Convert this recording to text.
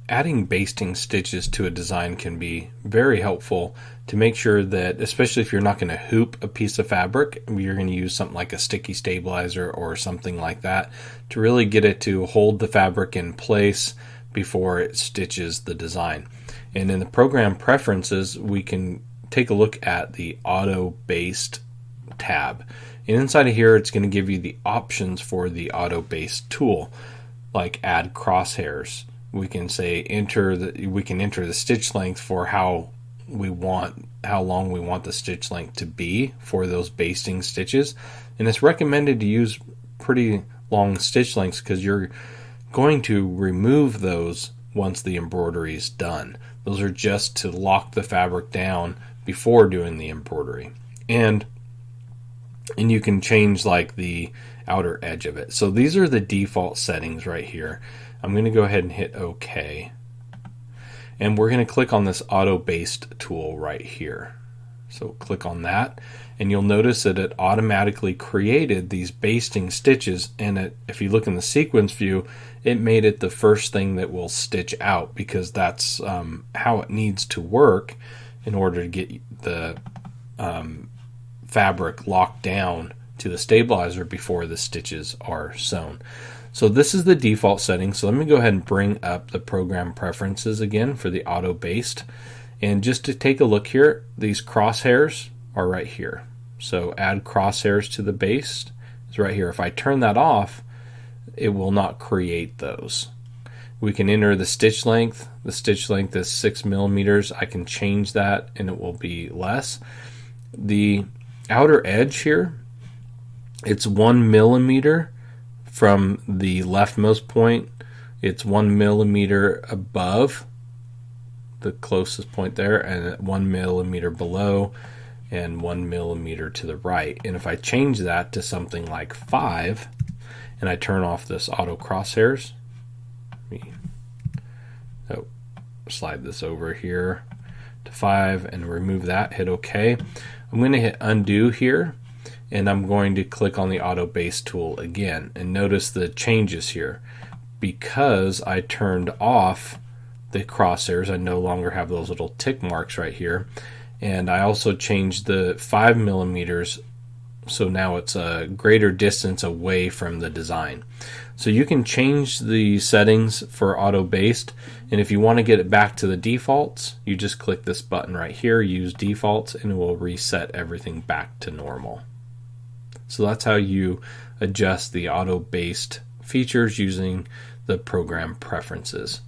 adding basting stitches to a design can be very helpful to make sure that, especially if you're not going to hoop a piece of fabric, you're going to use something like a sticky stabilizer or something like that to really get it to hold the fabric in place before it stitches the design. And in the program preferences, we can take a look at the Auto Baste tab. And inside of here, it's going to give you the options for the Auto Baste tool, like add crosshairs. We can say enter the stitch length for how long we want the stitch length to be for those basting stitches. And it's recommended to use pretty long stitch lengths because you're going to remove those once the embroidery is done. Those are just to lock the fabric down before doing the embroidery. And you can change like the outer edge of it. So these are the default settings right here. I'm going to go ahead and hit OK. And we're going to click on this Auto Baste tool right here. So click on that, and you'll notice that it automatically created these basting stitches, and if you look in the sequence view, it made it the first thing that will stitch out, because that's how it needs to work in order to get the fabric locked down to the stabilizer before the stitches are sewn. So this is the default setting. So let me go ahead and bring up the program preferences again for the Auto Baste. And just to take a look here, these crosshairs are right here. So add crosshairs to the baste is right here. If I turn that off, it will not create those. We can enter the stitch length. The stitch length is 6 millimeters. I can change that and it will be less. The outer edge here, it's 1 millimeter from the leftmost point. It's 1 millimeter above the closest point there, and 1 millimeter below, and 1 millimeter to the right. And if I change that to something like 5, and I turn off this auto crosshairs, slide this over here to 5 and remove that, hit OK. I'm going to hit undo here, and I'm going to click on the Auto Baste tool again, and notice the changes here. Because I turned off the crosshairs, I no longer have those little tick marks right here, and I also changed the 5 millimeters, so now it's a greater distance away from the design. So you can change the settings for Auto Baste, and if you want to get it back to the defaults, you just click this button right here, use defaults, and it will reset everything back to normal. So that's how you adjust the Auto Baste features using the program preferences.